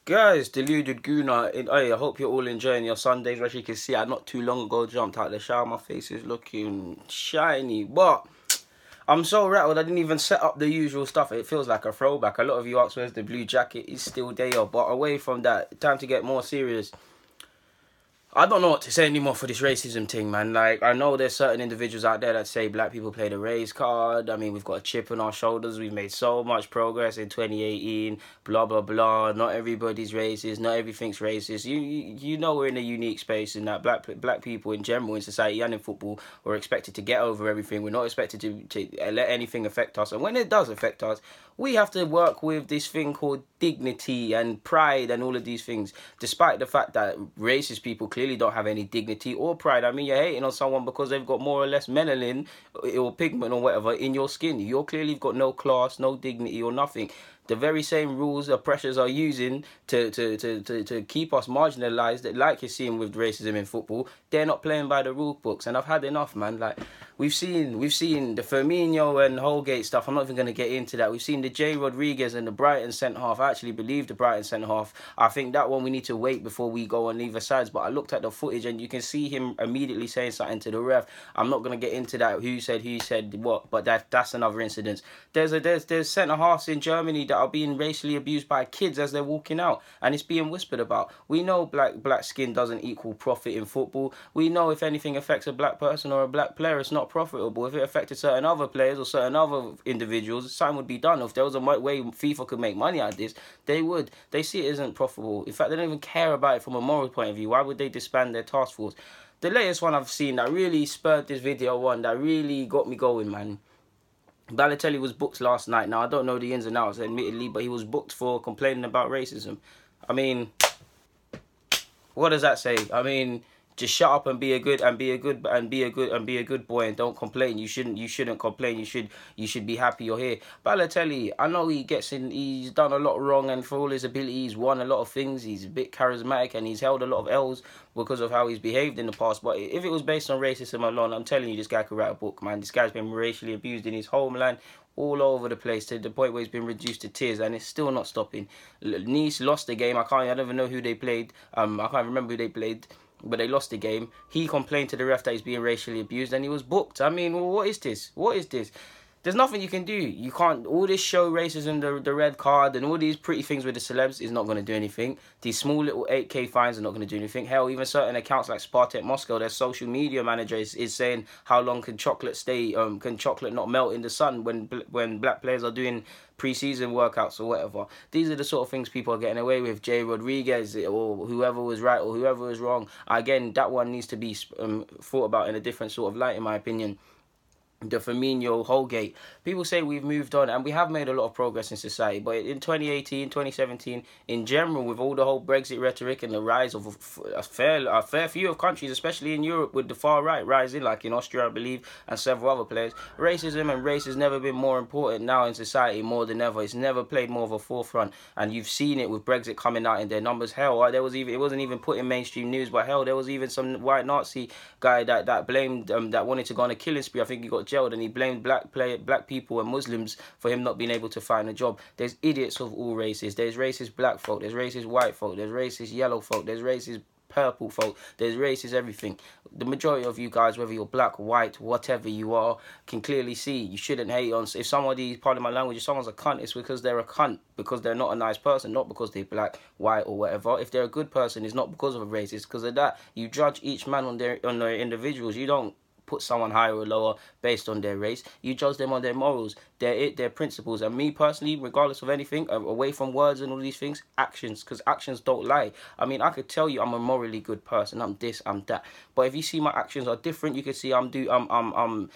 Guys, deluded Guna. Hey, I hope you're all enjoying your Sundays. As you can see, I not too long ago jumped out the shower. My face is looking shiny, but I'm so rattled. I didn't even set up the usual stuff. It feels like a throwback. A lot of you asked where's the blue jacket. It's still there, but away from that, time to get more serious. I don't know what to say anymore for this racism thing, man. Like, I know there's certain individuals out there that say black people play the race card. I mean, we've got a chip on our shoulders. We've made so much progress in 2018. Blah, blah, blah. Not everybody's racist. Not everything's racist. You know we're in a unique space in that black people in general in society and in football, we're expected to get over everything. We're not expected to let anything affect us. And when it does affect us, we have to work with this thing called dignity and pride and all of these things, despite the fact that racist people clearly don't have any dignity or pride. I mean, you're hating on someone because they've got more or less melanin or pigment or whatever in your skin. You're clearly got no class, no dignity or nothing. The very same rules the oppressors are using to keep us marginalised, that like you're seeing with racism in football, they're not playing by the rule books. And I've had enough, man. Like, we've seen the Firmino and Holgate stuff. I'm not even going to get into that. We've seen the J. Rodriguez and the Brighton centre-half. I actually believe the Brighton centre-half. I think that one we need to wait before we go on either sides. But I looked at the footage and you can see him immediately saying something to the ref. I'm not going to get into that, who said what, but that's another incident. There's centre-halves in Germany that are being racially abused by kids as they're walking out, and it's being whispered about. We know black skin doesn't equal profit in football. We know if anything affects a black person or a black player, it's not profitable. If it affected certain other players or certain other individuals, something would be done. If there was a way FIFA could make money out of this, they would. They see it isn't profitable. In fact, they don't even care about it from a moral point of view. Why would they disband their task force? The latest one I've seen that really spurred this video on, that really got me going, man. Balotelli was booked last night. Now, I don't know the ins and outs, admittedly, but he was booked for complaining about racism. I mean, what does that say? I mean, just shut up and be a good boy and don't complain. You shouldn't complain. You should be happy you're here. Balotelli, I know he's done a lot wrong, and for all his ability, he's won a lot of things. He's a bit charismatic and he's held a lot of L's because of how he's behaved in the past. But if it was based on racism alone, I'm telling you, this guy could write a book, man. This guy's been racially abused in his homeland, all over the place, to the point where he's been reduced to tears, and it's still not stopping. Nice lost the game. I don't even know who they played. I can't remember who they played, but they lost the game. He complained to the ref that he's being racially abused, and he was booked. I mean, what is this? What is this? There's nothing you can do. You can't. All this show racism, the red card, and all these pretty things with the celebs is not going to do anything. These small little 8K fines are not going to do anything. Hell, even certain accounts like Spartak Moscow, their social media manager is saying, how long can chocolate stay? Can chocolate not melt in the sun when black players are doing pre-season workouts or whatever? These are the sort of things people are getting away with. J. Rodriguez or whoever was right or whoever was wrong. Again, that one needs to be thought about in a different sort of light, in my opinion. The Firmino, Holgate. People say we've moved on, and we have made a lot of progress in society. But in 2018, 2017, in general, with all the whole Brexit rhetoric and the rise of a fair few of countries, especially in Europe, with the far right rising, like in Austria, I believe, and several other players, racism and race has never been more important now in society, more than ever. It's never played more of a forefront, and you've seen it with Brexit coming out in their numbers. Hell, it wasn't even put in mainstream news, but hell, there was even some white Nazi guy that blamed that wanted to go on a killing spree. I think he got jailed, and he blamed black people and Muslims for him not being able to find a job. There's idiots of all races. There's racist black folk, there's racist white folk, there's racist yellow folk, there's racist purple folk, there's racist everything. The majority of you guys, whether you're black, white, whatever you are, can clearly see you shouldn't hate on. If somebody, pardon my language, if someone's a cunt, it's because they're a cunt, because they're not a nice person, not because they're black, white, or whatever. If they're a good person, it's not because of a race, it's because of that. You judge each man on their individuals. You don't put someone higher or lower based on their race. You judge them on their morals, their principles. And me personally, regardless of anything, away from words and all these things, actions, because actions don't lie. I mean, I could tell you I'm a morally good person, I'm this, I'm that. But if you see my actions are different, you can see I'm a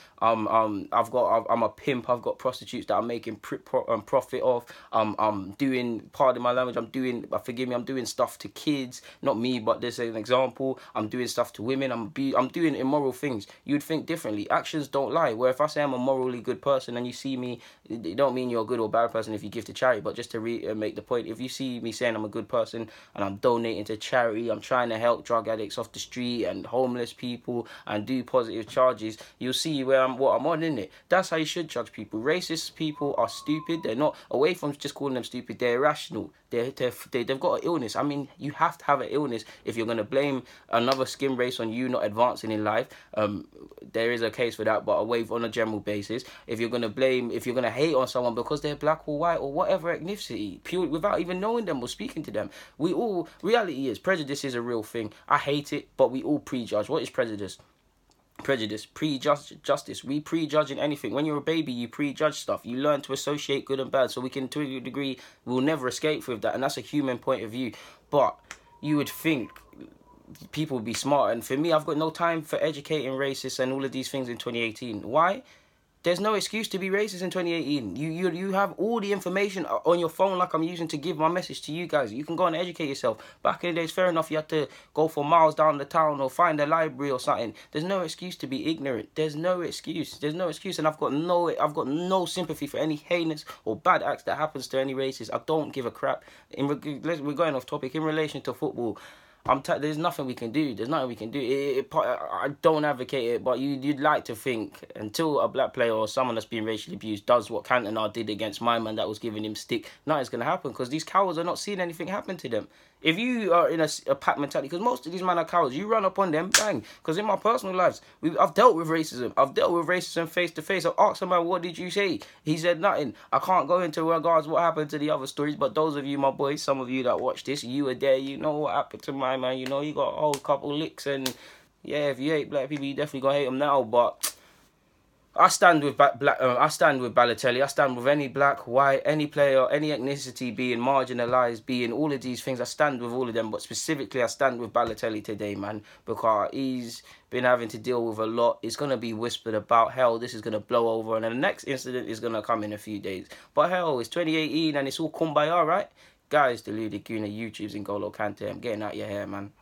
pimp. I've got prostitutes that I'm making profit of. I'm doing, pardon my language, I'm doing stuff to kids. Not me, but there's an example. I'm doing stuff to women. I'm doing immoral things. You'd would think differently. Actions don't lie. Where if I say I'm a morally good person and you see me, it don't mean you're a good or bad person if you give to charity. But just to make the point, if you see me saying I'm a good person and I'm donating to charity, I'm trying to help drug addicts off the street and homeless people and do positive charges, you'll see what I'm on, innit? That's how you should judge people. Racist people are stupid. They're not, away from just calling them stupid, they're irrational. They've got an illness. I mean, you have to have an illness if you're going to blame another skin race on you not advancing in life. There is a case for that, but away on a general basis, if you're going to hate on someone because they're black or white or whatever ethnicity, pure, without even knowing them or speaking to them, reality is, prejudice is a real thing. I hate it, but we all prejudge. What is prejudice? Justice. We prejudge in anything. When you're a baby, you prejudge stuff. You learn to associate good and bad. So we can, to a degree, we'll never escape with that. And that's a human point of view. But you would think people would be smart. And for me, I've got no time for educating racists and all of these things in 2018. Why? There's no excuse to be racist in 2018. You have all the information on your phone like I'm using to give my message to you guys. You can go and educate yourself. Back in the days, fair enough, you had to go for miles down the town or find a library or something. There's no excuse to be ignorant. There's no excuse. And I've got no sympathy for any heinous or bad acts that happens to any racist. I don't give a crap. We're going off topic. In relation to football, there's nothing we can do. I don't advocate it, but you'd like to think until a black player or someone that's been racially abused does what Cantona did against my man that was giving him stick, nothing's going to happen because these cowards are not seeing anything happen to them. If you are in a pack mentality, because most of these men are cowards, you run up on them, bang. Because in my personal lives, I've dealt with racism. I've dealt with racism face to face. I've asked a man, what did you say? He said nothing. I can't go into regards what happened to the other stories, but those of you, my boys, some of you that watch this, you were there, you know what happened to my man. You know, you got a whole couple licks, and yeah, if you hate black people, you definitely gonna hate them now, but I stand with I stand with Balotelli. I stand with any black, white, any player, any ethnicity being marginalised, being all of these things. I stand with all of them, but specifically I stand with Balotelli today, man, because he's been having to deal with a lot. It's going to be whispered about, hell, this is going to blow over, and then the next incident is going to come in a few days. But hell, it's 2018 and it's all kumbaya, right? Guys, Deluded Guna, YouTube's N'Golo Kante. I'm getting out your hair, man.